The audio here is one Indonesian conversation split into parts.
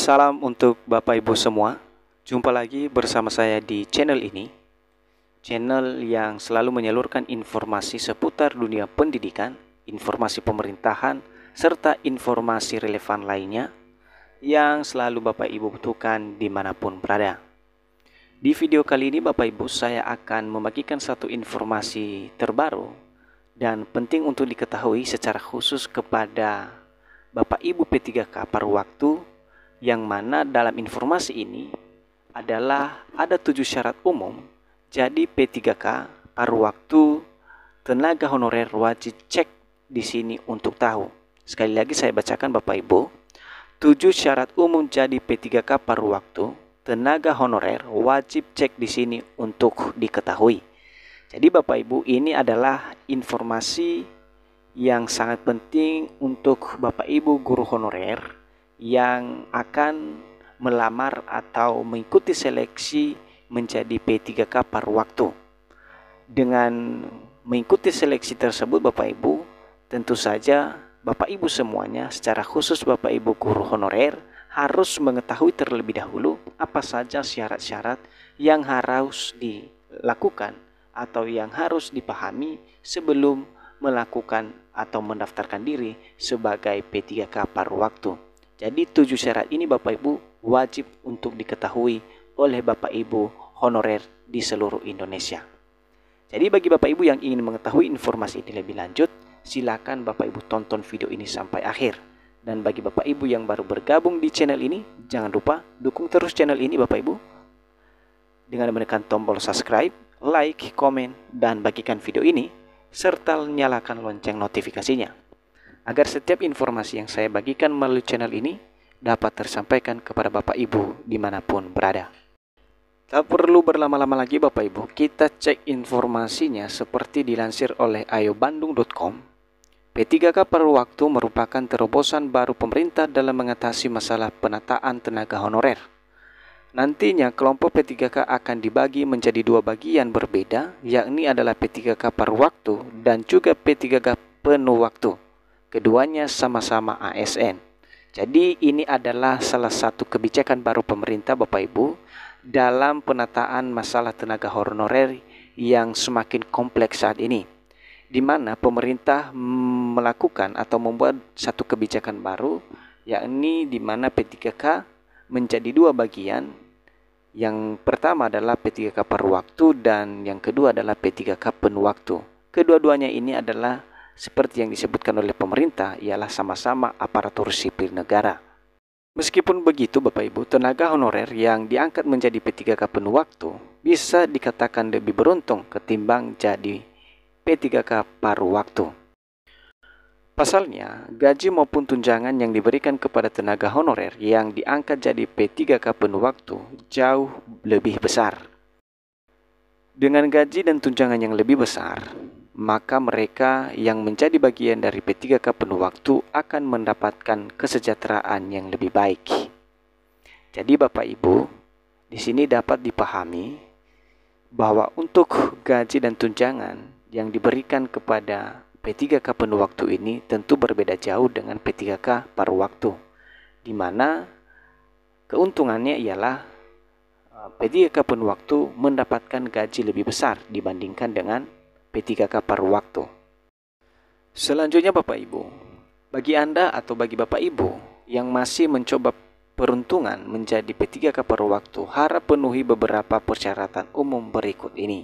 Salam untuk Bapak Ibu semua. Jumpa lagi bersama saya di channel ini. Channel yang selalu menyalurkan informasi seputar dunia pendidikan, informasi pemerintahan, serta informasi relevan lainnya yang selalu Bapak Ibu butuhkan dimanapun berada. Di video kali ini Bapak Ibu, saya akan membagikan satu informasi terbaru dan penting untuk diketahui secara khusus kepada Bapak Ibu P3K paruh waktu, yang mana dalam informasi ini adalah ada 7 syarat umum. Jadi P3K paruh waktu tenaga honorer wajib cek di sini untuk tahu. Sekali lagi saya bacakan Bapak Ibu. 7 syarat umum jadi P3K paruh waktu tenaga honorer wajib cek di sini untuk diketahui. Jadi Bapak Ibu, ini adalah informasi yang sangat penting untuk Bapak Ibu guru honorer yang akan melamar atau mengikuti seleksi menjadi P3K paruh waktu. Dengan mengikuti seleksi tersebut Bapak Ibu, tentu saja Bapak Ibu semuanya, secara khusus Bapak Ibu guru honorer, harus mengetahui terlebih dahulu apa saja syarat-syarat yang harus dilakukan atau yang harus dipahami sebelum melakukan atau mendaftarkan diri sebagai P3K paruh waktu. Jadi 7 syarat ini Bapak Ibu wajib untuk diketahui oleh Bapak Ibu honorer di seluruh Indonesia. Jadi bagi Bapak Ibu yang ingin mengetahui informasi ini lebih lanjut, silakan Bapak Ibu tonton video ini sampai akhir. Dan bagi Bapak Ibu yang baru bergabung di channel ini, jangan lupa dukung terus channel ini Bapak Ibu dengan menekan tombol subscribe, like, komen, dan bagikan video ini, serta nyalakan lonceng notifikasinya, agar setiap informasi yang saya bagikan melalui channel ini dapat tersampaikan kepada Bapak Ibu dimanapun berada. Tak perlu berlama-lama lagi Bapak Ibu, kita cek informasinya seperti dilansir oleh ayobandung.com. P3K paruh waktu merupakan terobosan baru pemerintah dalam mengatasi masalah penataan tenaga honorer. Nantinya kelompok P3K akan dibagi menjadi 2 bagian berbeda, yakni adalah P3K paruh waktu dan juga P3K penuh waktu. Keduanya sama-sama ASN. Jadi ini adalah salah satu kebijakan baru pemerintah Bapak Ibu dalam penataan masalah tenaga honorer yang semakin kompleks saat ini, di mana pemerintah melakukan atau membuat satu kebijakan baru, yakni di mana P3K menjadi 2 bagian. Yang pertama adalah P3K paruh waktu dan yang kedua adalah P3K penuh waktu. Kedua-duanya ini adalah seperti yang disebutkan oleh pemerintah, ialah sama-sama aparatur sipil negara. Meskipun begitu Bapak Ibu, tenaga honorer yang diangkat menjadi P3K penuh waktu bisa dikatakan lebih beruntung ketimbang jadi P3K paruh waktu. Pasalnya, gaji maupun tunjangan yang diberikan kepada tenaga honorer yang diangkat jadi P3K penuh waktu jauh lebih besar. Dengan gaji dan tunjangan yang lebih besar, maka mereka yang menjadi bagian dari P3K penuh waktu akan mendapatkan kesejahteraan yang lebih baik. Jadi Bapak Ibu, di sini dapat dipahami bahwa untuk gaji dan tunjangan yang diberikan kepada P3K penuh waktu ini tentu berbeda jauh dengan P3K paruh waktu, di mana keuntungannya ialah P3K penuh waktu mendapatkan gaji lebih besar dibandingkan dengan P3K paruh waktu. Selanjutnya Bapak Ibu, bagi Anda atau bagi Bapak Ibu yang masih mencoba peruntungan menjadi P3K paruh waktu, harap penuhi beberapa persyaratan umum berikut ini.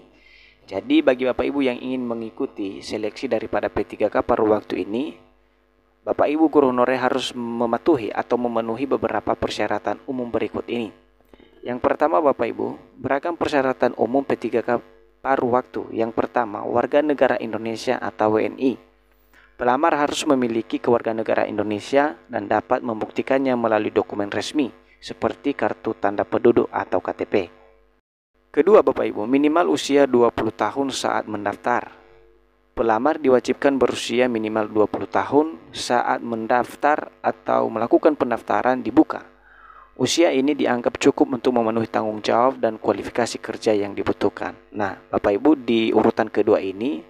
Jadi bagi Bapak Ibu yang ingin mengikuti seleksi daripada P3K paruh waktu ini, Bapak Ibu guru honorer harus mematuhi atau memenuhi beberapa persyaratan umum berikut ini. Yang pertama Bapak Ibu, beragam persyaratan umum P3K paruh waktu. Yang pertama, warga negara Indonesia atau WNI. Pelamar harus memiliki kewarganegaraan Indonesia dan dapat membuktikannya melalui dokumen resmi seperti kartu tanda penduduk atau KTP. Kedua Bapak Ibu, minimal usia 20 tahun saat mendaftar. Pelamar diwajibkan berusia minimal 20 tahun saat mendaftar atau melakukan pendaftaran dibuka. Usia ini dianggap cukup untuk memenuhi tanggung jawab dan kualifikasi kerja yang dibutuhkan. Nah, Bapak Ibu, di urutan kedua ini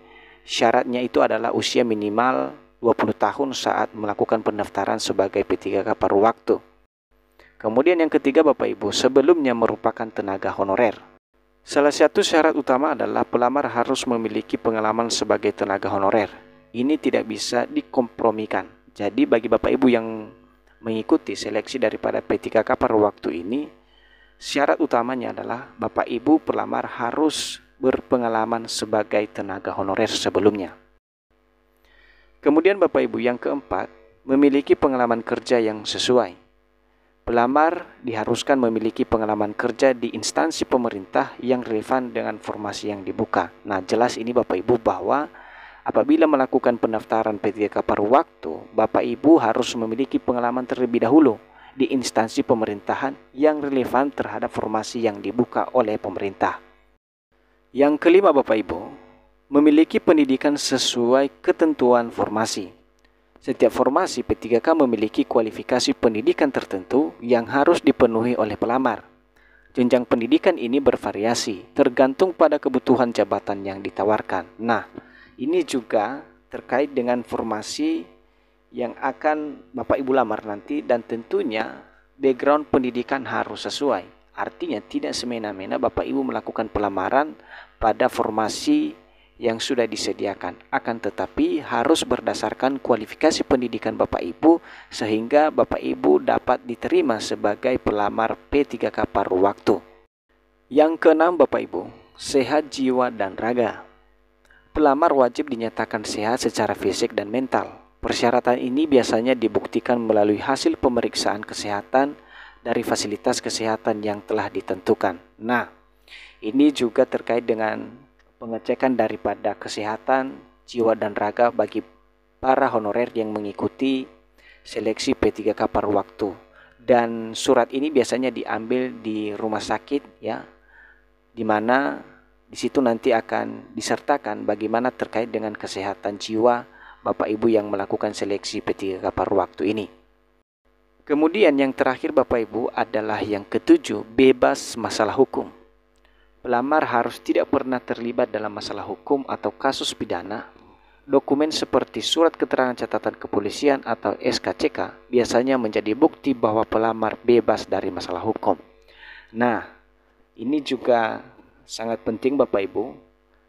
syaratnya itu adalah usia minimal 20 tahun saat melakukan pendaftaran sebagai P3K paruh waktu. Kemudian yang ketiga Bapak Ibu, sebelumnya merupakan tenaga honorer. Salah satu syarat utama adalah pelamar harus memiliki pengalaman sebagai tenaga honorer. Ini tidak bisa dikompromikan. Jadi bagi Bapak Ibu yang mengikuti seleksi daripada P3K paruh waktu ini, syarat utamanya adalah Bapak Ibu pelamar harus berpengalaman sebagai tenaga honorer sebelumnya. Kemudian Bapak Ibu yang keempat, memiliki pengalaman kerja yang sesuai. Pelamar diharuskan memiliki pengalaman kerja di instansi pemerintah yang relevan dengan formasi yang dibuka. Nah, jelas ini Bapak Ibu bahwa apabila melakukan pendaftaran P3K paruh waktu, Bapak Ibu harus memiliki pengalaman terlebih dahulu di instansi pemerintahan yang relevan terhadap formasi yang dibuka oleh pemerintah. Yang kelima Bapak Ibu, memiliki pendidikan sesuai ketentuan formasi. Setiap formasi P3K memiliki kualifikasi pendidikan tertentu yang harus dipenuhi oleh pelamar. Jenjang pendidikan ini bervariasi, tergantung pada kebutuhan jabatan yang ditawarkan. Nah, ini juga terkait dengan formasi yang akan Bapak Ibu lamar nanti, dan tentunya background pendidikan harus sesuai. Artinya tidak semena-mena Bapak Ibu melakukan pelamaran pada formasi yang sudah disediakan, akan tetapi harus berdasarkan kualifikasi pendidikan Bapak Ibu sehingga Bapak Ibu dapat diterima sebagai pelamar P3K paruh waktu. Yang keenam Bapak Ibu, sehat jiwa dan raga. Pelamar wajib dinyatakan sehat secara fisik dan mental. Persyaratan ini biasanya dibuktikan melalui hasil pemeriksaan kesehatan dari fasilitas kesehatan yang telah ditentukan. Nah, ini juga terkait dengan pengecekan daripada kesehatan jiwa dan raga bagi para honorer yang mengikuti seleksi P3K paruh waktu. Dan surat ini biasanya diambil di rumah sakit ya, di mana di situ nanti akan disertakan bagaimana terkait dengan kesehatan jiwa Bapak Ibu yang melakukan seleksi P3K paruh waktu ini. Kemudian yang terakhir Bapak Ibu adalah yang ketujuh, bebas masalah hukum. Pelamar harus tidak pernah terlibat dalam masalah hukum atau kasus pidana. Dokumen seperti surat keterangan catatan kepolisian atau SKCK biasanya menjadi bukti bahwa pelamar bebas dari masalah hukum. Nah, ini juga sangat penting Bapak Ibu,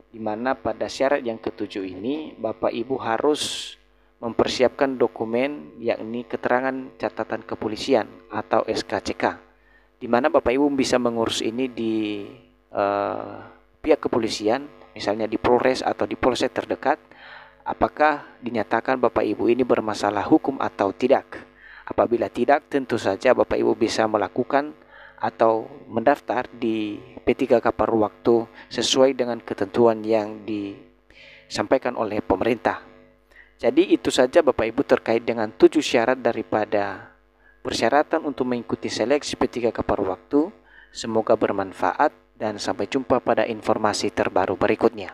di mana pada syarat yang ketujuh ini Bapak Ibu harus mempersiapkan dokumen yakni keterangan catatan kepolisian atau SKCK, di mana Bapak Ibu bisa mengurus ini di pihak kepolisian, misalnya di Polres atau di Polsek terdekat, apakah dinyatakan Bapak Ibu ini bermasalah hukum atau tidak. Apabila tidak, tentu saja Bapak Ibu bisa melakukan atau mendaftar di P3K paruh waktu sesuai dengan ketentuan yang disampaikan oleh pemerintah. Jadi itu saja Bapak Ibu terkait dengan 7 syarat daripada persyaratan untuk mengikuti seleksi P3K paruh waktu. Semoga bermanfaat dan sampai jumpa pada informasi terbaru berikutnya.